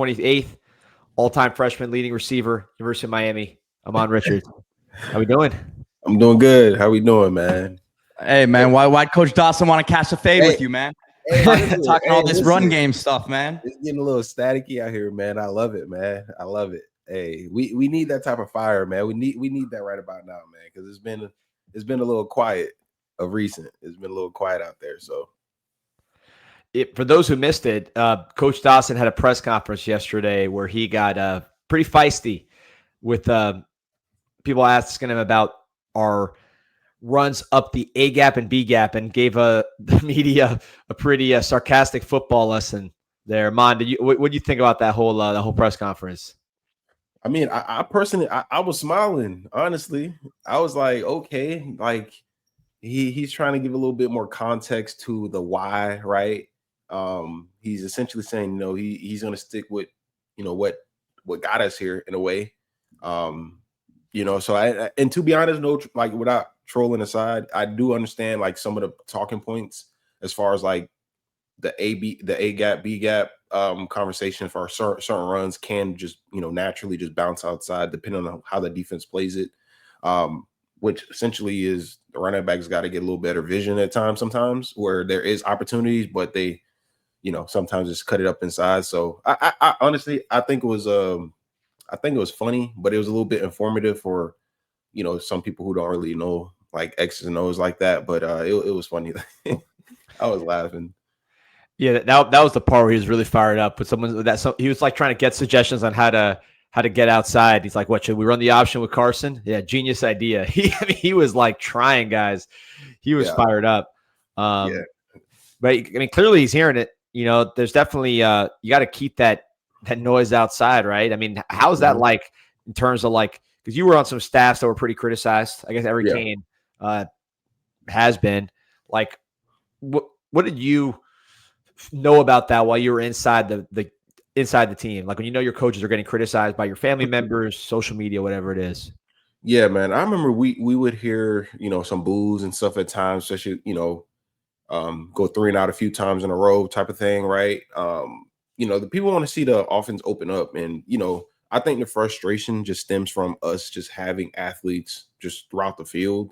28th, all-time freshman leading receiver, University of Miami, Ahmmon Richards. How we doing? I'm doing good. How we doing, man? Hey, man, why'd Coach Dawson want to catch a fade with you, man? Talking all this run game stuff, man. It's getting a little staticky out here, man. I love it, man. I love it. Hey, we need that type of fire, man. We need that right about now, man, because it's been a little quiet of recent. It's been a little quiet out there. So for those who missed it, Coach Dawson had a press conference yesterday where he got pretty feisty with people asking him about our runs up the A gap and B gap, and gave the media a pretty sarcastic football lesson there. Mon, what do you think about that whole press conference? I mean, I personally, I was smiling, honestly. I was like, okay, like he's trying to give a little bit more context to the why, right? He's essentially saying, he's going to stick with, what got us here in a way. So and to be honest, like without trolling aside, I do understand like some of the talking points as far as like the A gap, B gap conversation for certain runs can just, naturally just bounce outside depending on how the defense plays it. Which essentially is the running backs got to get a little better vision at times, sometimes where there is opportunities, but they, sometimes just cut it up inside. So I honestly, I think it was funny, but it was a little bit informative for, some people who don't really know like X's and O's like that. But it was funny. I was laughing. Yeah, that was the part where he was really fired up with someone he was like trying to get suggestions on how to get outside. He's like, "What, should we run the option with Carson?" Yeah, genius idea. He was like trying, guys. He was fired up. But I mean, clearly he's hearing it. There's definitely you got to keep that noise outside, right? I mean, how's that like in terms of like, because you were on some staffs that were pretty criticized. I guess every Cane has been. Like, what did you know about that while you were inside the team? Like when your coaches are getting criticized by your family members, social media, whatever it is. Yeah, man. I remember we would hear, some boos and stuff at times, especially, go 3 and out a few times in a row type of thing, right? The people want to see the offense open up. And, I think the frustration just stems from us just having athletes just throughout the field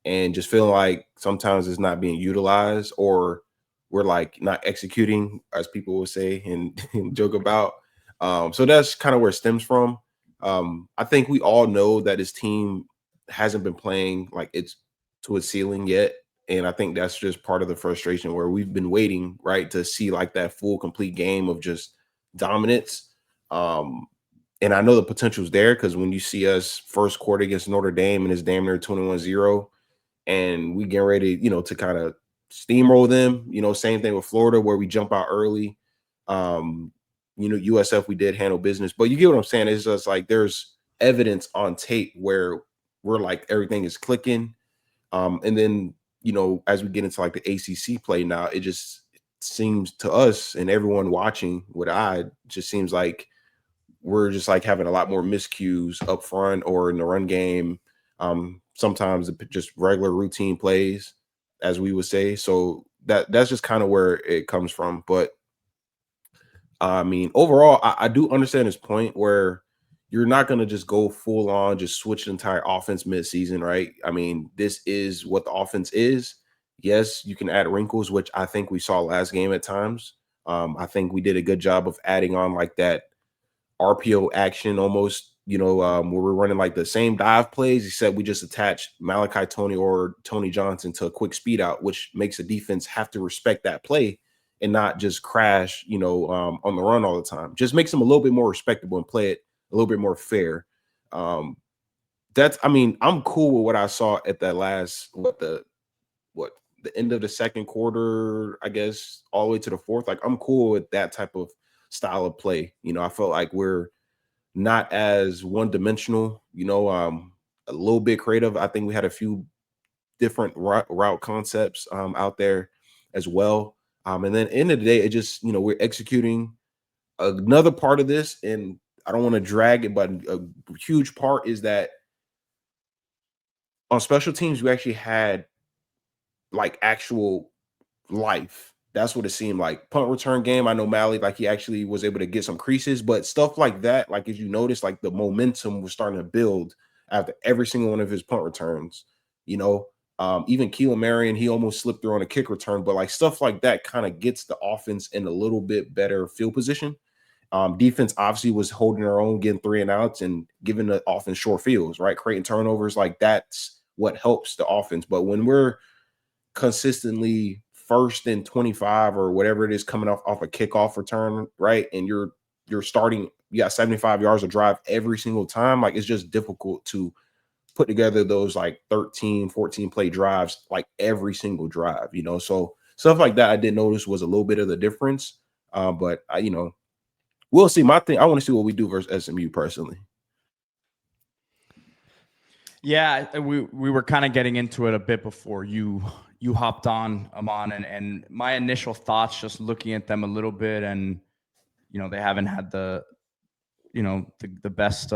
and just feeling like sometimes it's not being utilized, or we're like not executing, as people will say and joke about. So that's kind of where it stems from. I think we all know that his team hasn't been playing like it's to a ceiling yet. And I think that's just part of the frustration where we've been waiting, right, to see like that full complete game of just dominance. And I know the potential's there because when you see us first quarter against Notre Dame and it's damn near 21-0, and we get ready, to kind of steamroll them, same thing with Florida where we jump out early. USF, we did handle business, but you get what I'm saying. It's just like there's evidence on tape where we're like everything is clicking. And then, as we get into like the ACC play now, it just seems to us and everyone watching with just seems like we're just like having a lot more miscues up front or in the run game. Sometimes just regular routine plays, as we would say. So that's just kind of where it comes from. But I mean, overall, I do understand his point where you're not going to just go full on, just switch the entire offense mid-season, right? I mean, this is what the offense is. Yes, you can add wrinkles, which I think we saw last game at times. I think we did a good job of adding on like that RPO action almost, where we're running like the same dive plays, except we just attach Malachi Tony or Tony Johnson to a quick speed out, which makes the defense have to respect that play and not just crash, on the run all the time. Just makes them a little bit more respectable and play it a little bit more fair. I'm cool with what I saw at that last, the end of the second quarter, I guess, all the way to the fourth. Like, I'm cool with that type of style of play. I felt like we're not as one-dimensional, a little bit creative. I think we had a few different route concepts out there as well. And then end of the day, it just, we're executing. Another part of this, and I don't want to drag it, but a huge part is that on special teams, we actually had like actual life That's what it seemed like. Punt return game, I know Malik, like he actually was able to get some creases, but stuff like that, like if you notice, like the momentum was starting to build after every single one of his punt returns. You know, even Keelan Marion, he almost slipped through on a kick return, but like stuff like that kind of gets the offense in a little bit better field position. Defense obviously was holding their own, getting 3 and outs and giving the offense short fields, right? Creating turnovers, like that's what helps the offense. But when we're consistently 1st and 25 or whatever it is coming off a kickoff return, right? And you're starting, you got 75 yards of drive every single time. Like it's just difficult to put together those like 13, 14 play drives, like every single drive, you know? So stuff like that I did notice was a little bit of the difference. But you know, we'll see. My thing, I want to see what we do versus SMU personally. Yeah, we were kind of getting into it a bit before you hopped on, Ahmmon, and my initial thoughts, just looking at them a little bit, and you know, they haven't had the best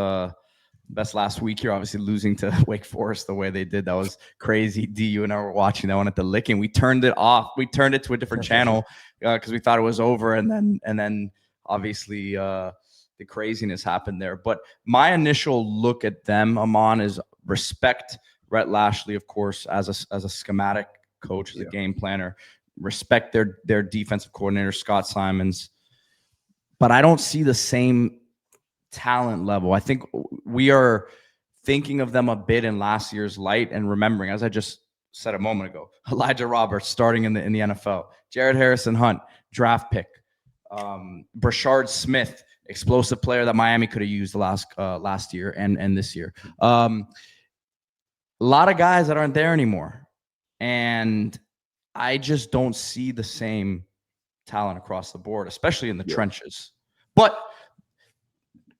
last week here. Obviously, losing to Wake Forest the way they did, that was crazy. D, you and I were watching that one at the Licking. We turned it off. We turned it to a different channel because we thought it was over, and then obviously the craziness happened there. But my initial look at them, Ahmmon, is respect Rhett Lashley, of course, as a schematic coach, as a game planner. Respect their defensive coordinator, Scott Simons. But I don't see the same talent level. I think we are thinking of them a bit in last year's light and remembering, as I just said a moment ago, Elijah Roberts starting in the NFL, Jared Harrison Hunt, draft pick, Brashard Smith, explosive player that Miami could have used last year and this year. A lot of guys that aren't there anymore. And I just don't see the same talent across the board, especially in the trenches. But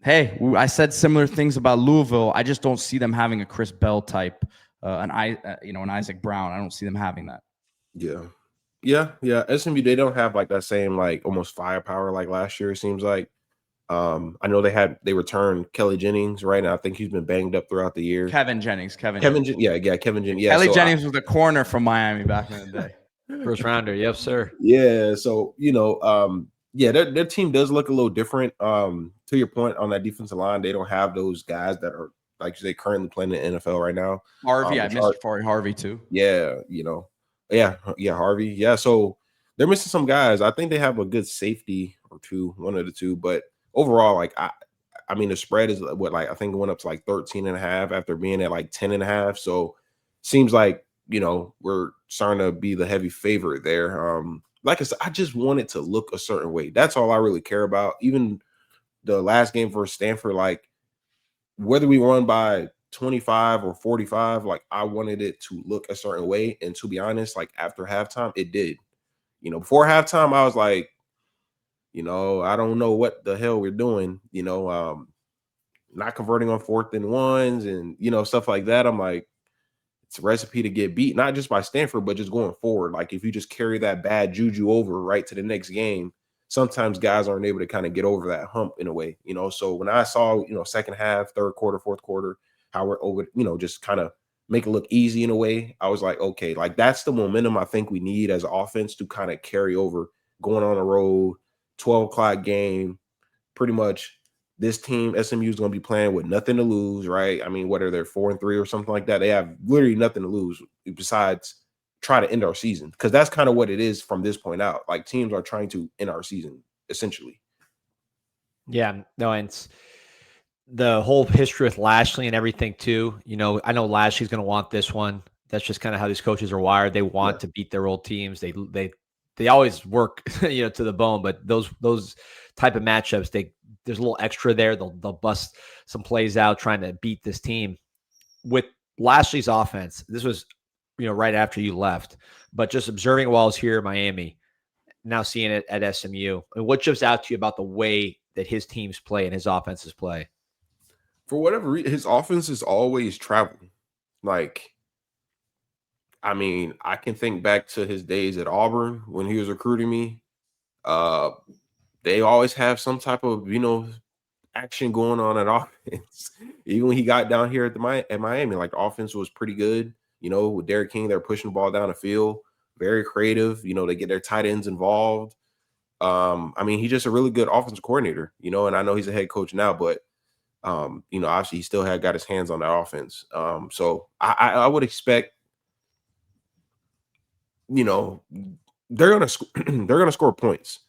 hey, I said similar things about Louisville. I just don't see them having a Chris Bell type, an Isaac Brown. I don't see them having that. Yeah. SMU, they don't have like that same like almost firepower like last year. It seems like. I know they returned Kelly Jennings, right? And I think he's been banged up throughout the year. Kevin Jennings. Kevin Jennings. Yeah. Kelly Jennings was the corner from Miami back in the day. First rounder, yes, sir. Yeah. So their team does look a little different. To your point on that defensive line, they don't have those guys that are like they currently playing in the NFL right now. Harvey, I missed Harvey too. Yeah, Harvey. Yeah, so they're missing some guys. I think they have a good safety or two, one of the two, but overall, like I mean, the spread is what, like I think it went up to like 13.5 after being at like 10.5. So seems like, you know, we're starting to be the heavy favorite there. Like I said, I just want it to look a certain way. That's all I really care about. Even the last game for Stanford, like whether we won by 25 or 45, like I wanted it to look a certain way. And to be honest, like after halftime, it did. You know, before halftime, I was like, you know, I don't know what the hell we're doing, you know, not converting on 4th and 1s and, you know, stuff like that. I'm like, it's a recipe to get beat, not just by Stanford, but just going forward. Like if you just carry that bad juju over right to the next game, sometimes guys aren't able to kind of get over that hump in a way, you know. So when I saw, you know, second half, third quarter, fourth quarter, how we're over, you know, just kind of make it look easy in a way, I was like, okay, like that's the momentum I think we need as an offense to kind of carry over going on the road. 12 o'clock game, pretty much this team, SMU, is going to be playing with nothing to lose, right? I mean, what are they, 4-3 or something like that? They have literally nothing to lose besides try to end our season, because that's kind of what it is from this point out. Like teams are trying to end our season, essentially. Yeah, no, and it's the whole history with Lashley and everything too. You know, I know Lashley's going to want this one. That's just kind of how these coaches are wired. They want to beat their old teams. They always work, you know, to the bone, but those type of matchups, there's a little extra there. They'll bust some plays out trying to beat this team. With Lashley's offense, this was, you know, right after you left, but just observing while I was here in Miami, now seeing it at SMU, and what jumps out to you about the way that his teams play and his offenses play? For whatever reason, his offense is always traveling. Like, I mean, I can think back to his days at Auburn when he was recruiting me. They always have some type of, you know, action going on at offense. Even when he got down here at Miami, like the offense was pretty good. You know, with Derek King, they're pushing the ball down the field. very creative. You know, they get their tight ends involved. I mean, he's just a really good offensive coordinator, you know, and I know he's a head coach now, but you know, obviously he still had got his hands on that offense. So I would expect, you know, they're gonna they're gonna score points.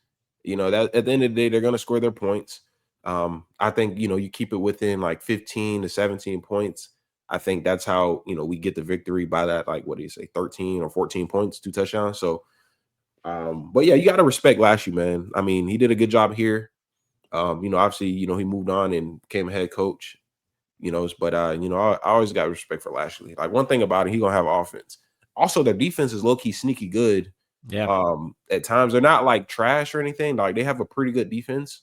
You know, that at the end of the day, they're gonna score their points. I think, you know, you keep it within like 15 to 17 points. I think that's how, you know, we get the victory by that, like, what do you say, 13 or 14 points, 2 touchdowns. So but yeah, you got to respect Lashley, man. I mean, he did a good job here. You know, obviously, you know, he moved on and became a head coach, you know, but you know, I always got respect for Lashley. Like, one thing about it, he gonna have offense. Also, their defense is low-key sneaky good. Yeah. At times they're not like trash or anything. Like, they have a pretty good defense.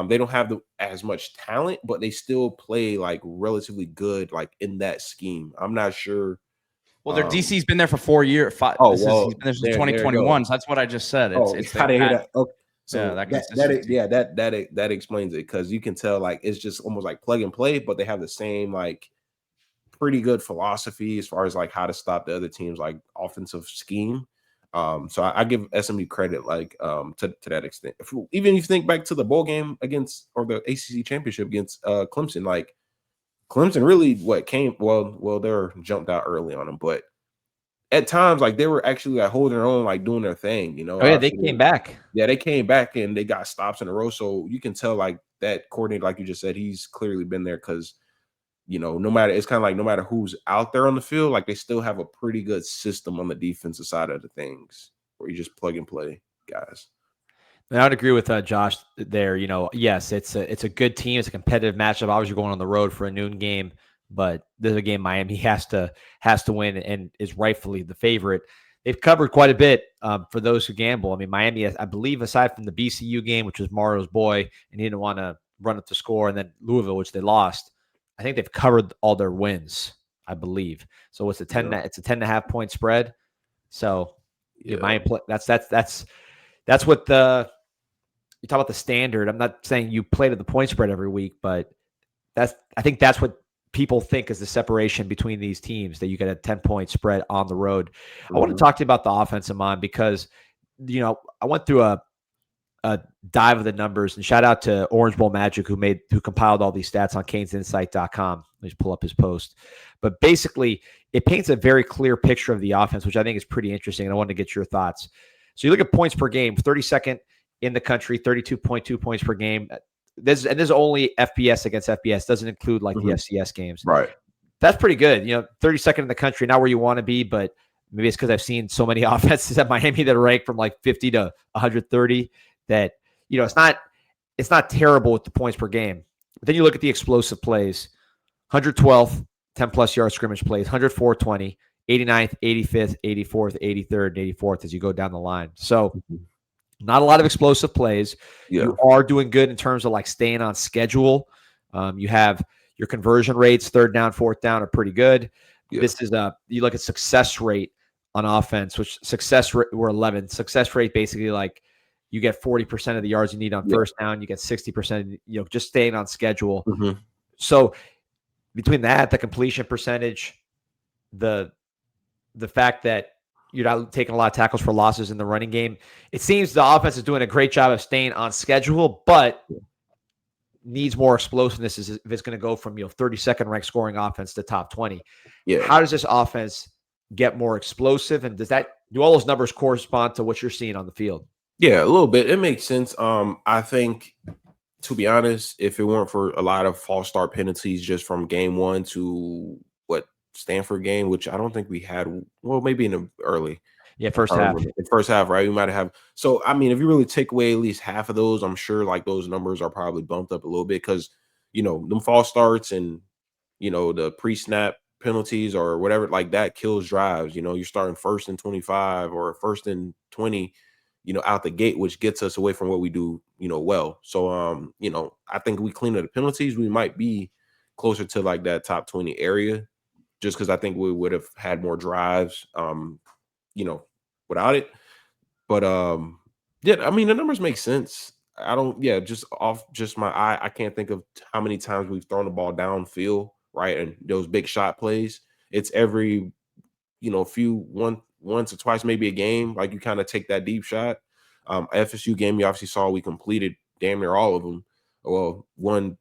They don't have as much talent, but they still play like relatively good, like in that scheme. I'm not sure. Well, their DC's been there for 4 years. Oh, He's well, been there since there you 2021. go. So that's what I just said. Oh, It's I didn't hear that. Okay. Yeah, So that that consistency. that explains it, because you can tell like it's just almost like plug and play, but they have the same like pretty good philosophy as far as like how to stop the other team's like offensive scheme. So I give SMU credit like to that extent. Even if you think back to the bowl game against, or the ACC championship against Clemson, like Clemson really they're jumped out early on them, but at times like they were actually like holding their own, like doing their thing, you know. Oh yeah, they came back. Yeah, they came back and they got stops in a row. So you can tell like that coordinator, like you just said, he's clearly been there, because, you know, it's kind of like no matter who's out there on the field, like they still have a pretty good system on the defensive side of the things where you just plug and play guys. And I would agree with Josh there. You know, yes, it's a good team. It's a competitive matchup. Obviously, you're going on the road for a noon game, but this is a game Miami has to win and is rightfully the favorite. They've covered quite a bit for those who gamble. I mean, Miami, I believe, aside from the BCU game, which was Mario's boy, and he didn't want to run up the score, and then Louisville, which they lost, I think they've covered all their wins, I believe. So it's a 10. Yeah. It's a 10.5 point spread. So yeah, Miami, that's what you talk about the standard. I'm not saying you play to the point spread every week, but I think that's what people think is the separation between these teams, that you get a 10-point spread on the road. Mm-hmm. I want to talk to you about the offense, Ahmmon, because, you know, I went through a dive of the numbers, and shout out to Orange Bowl Magic who compiled all these stats on CanesInSight.com. Let me pull up his post. But basically, it paints a very clear picture of the offense, which I think is pretty interesting, and I wanted to get your thoughts. So you look at points per game, 32nd in the country, 32.2 points per game. This is only FBS against FBS. Doesn't include like the FCS games. Right. That's pretty good. You know, 32nd in the country, not where you want to be, but maybe it's because I've seen so many offenses at Miami that are ranked from like 50 to 130 that, you know, it's not terrible with the points per game. But then you look at the explosive plays: 112th, 10+ yard scrimmage plays, 104-20, 89th, 85th, 84th, 83rd, and 84th as you go down the line. So not a lot of explosive plays. Yeah. You are doing good in terms of like staying on schedule. You have your conversion rates, 3rd down, 4th down are pretty good. Yeah. This is you look at success rate on offense, which success rate, we're 11. Success rate basically like you get 40% of the yards you need on first down. You get 60%, you know, just staying on schedule. Mm-hmm. So between that, the completion percentage, the fact that you're not taking a lot of tackles for losses in the running game, it seems the offense is doing a great job of staying on schedule, but needs more explosiveness if it's going to go from, 32nd ranked scoring offense to top 20. Yeah. How does this offense get more explosive, and do all those numbers correspond to what you're seeing on the field? Yeah, a little bit. It makes sense. I think, to be honest, if it weren't for a lot of false start penalties just from game 1 to Stanford game, which I don't think we had, well, maybe in the early. Yeah, first half. In first half, right? We might have. So, I mean, if you really take away at least half of those, I'm sure like those numbers are probably bumped up a little bit, because, them false starts and, the pre-snap penalties or whatever, like that kills drives. You're starting 1st and 25 or 1st and 20, out the gate, which gets us away from what we do, well. So, I think we clean up the penalties, we might be closer to like that top 20 area, just because I think we would have had more drives, without it. But yeah, I mean, the numbers make sense. Just off just my eye, I can't think of how many times we've thrown the ball downfield, right? And those big shot plays, it's every, few once or twice, maybe a game, like you kind of take that deep shot. FSU game, you obviously saw we completed damn near all of them. Well, one,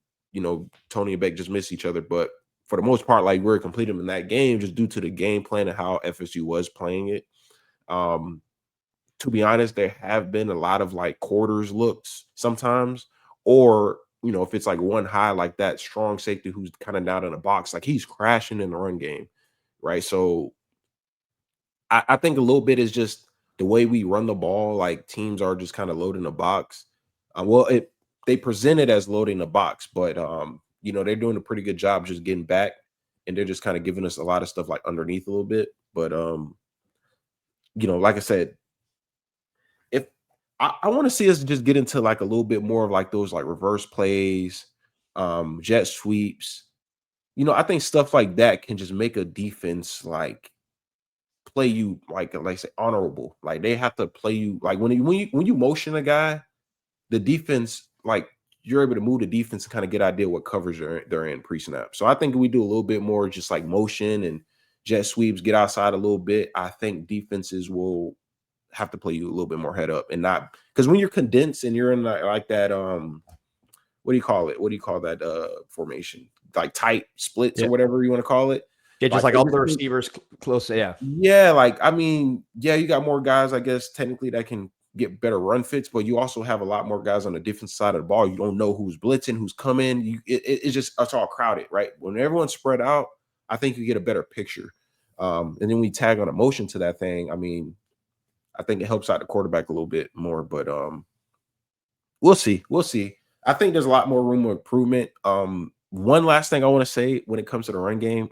Tony and Beck just missed each other, but for the most part, like we're completing in that game just due to the game plan and how FSU was playing it. To be honest, there have been a lot of like quarters looks sometimes, or if it's like one high like that strong safety who's kind of down in the box, like he's crashing in the run game, right? So I think a little bit is just the way we run the ball. Like teams are just kind of loading the box. They present it as loading the box, but they're doing a pretty good job just getting back, and they're just kind of giving us a lot of stuff like underneath a little bit. But like I said, if I want to see us just get into like a little bit more of like those like reverse plays, jet sweeps. I think stuff like that can just make a defense like play you like say honorable. Like they have to play you like when you motion a guy, the defense, like you're able to move the defense and kind of get idea what coverage they're in pre-snap. So I think we do a little bit more just like motion and jet sweeps, get outside a little bit. I think defenses will have to play you a little bit more head up and not because when you're condensed and you're in like that what do you call it? What do you call that formation? Like tight splits or whatever you want to call it. Yeah, just like all the receivers close. Yeah. Yeah, like I mean, yeah, you got more guys, I guess, technically that can get better run fits, but you also have a lot more guys on the defense side of the ball. You don't know who's blitzing, who's coming. It's all crowded, right? When everyone's spread out, I think you get a better picture. And then we tag on emotion to that thing. I mean, I think it helps out the quarterback a little bit more, but we'll see. We'll see. I think there's a lot more room for improvement. One last thing I want to say when it comes to the run game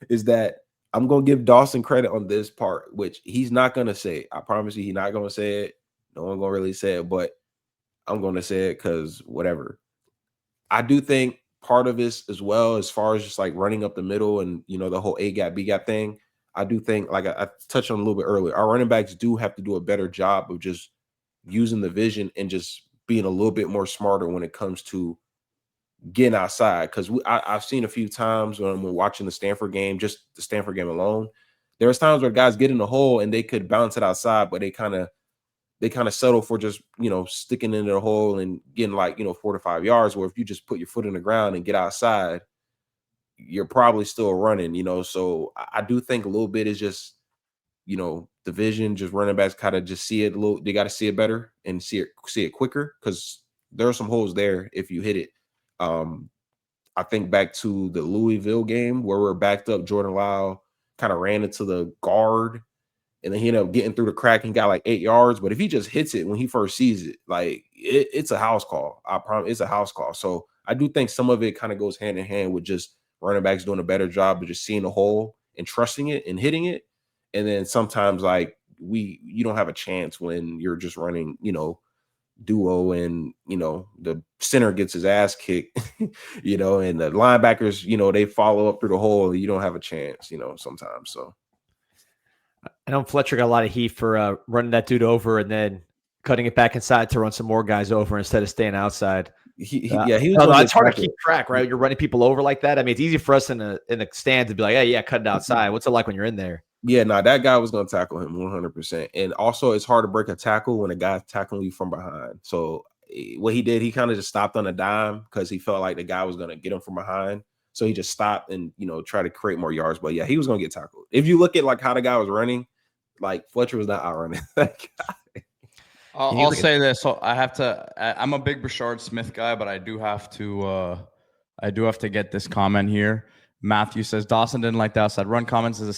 is that I'm going to give Dawson credit on this part, which he's not going to say. I promise you he's not going to say it. No one going to really say it, but I'm going to say it because whatever. I do think part of this as well, as far as just like running up the middle and, the whole A gap, B gap thing, I do think, like I touched on a little bit earlier, our running backs do have to do a better job of just using the vision and just being a little bit more smarter when it comes to getting outside. Because I've seen a few times when we're watching the Stanford game, just the Stanford game alone, there was times where guys get in the hole and they could bounce it outside, but they kind of settle for just sticking into the hole and getting like 4 to 5 yards. Where if you just put your foot in the ground and get outside, you're probably still running. So I do think a little bit is just the vision, just running backs kind of just see it a little. They got to see it better and see it quicker because there are some holes there if you hit it. I think back to the Louisville game where we're backed up. Jordan Lyle kind of ran into the guard and then he ended up getting through the crack and got like 8 yards. But if he just hits it when he first sees it, like it's a house call. I promise it's a house call. So I do think some of it kind of goes hand in hand with just running backs doing a better job of just seeing the hole and trusting it and hitting it. And then sometimes like you don't have a chance when you're just running, duo and the center gets his ass kicked, and the linebackers, they follow up through the hole and you don't have a chance, sometimes. So I know Fletcher got a lot of heat for running that dude over and then cutting it back inside to run some more guys over instead of staying outside. It's hard to keep track, right? You're running people over like that. I mean, it's easy for us in the stand to be like, hey, yeah, cut it outside. What's it like when you're in there? Yeah, no, that guy was going to tackle him 100%. And also, it's hard to break a tackle when a guy's tackling you from behind. So what he did, he kind of just stopped on a dime because he felt like the guy was going to get him from behind. So he just stopped and, try to create more yards. But yeah, he was going to get tackled. If you look at like how the guy was running, like Fletcher was not outrunning that guy. I'll say this. So I'm a big Brashard Smith guy, but I do have to get this comment here. Matthew says Dawson didn't like the outside run comments as a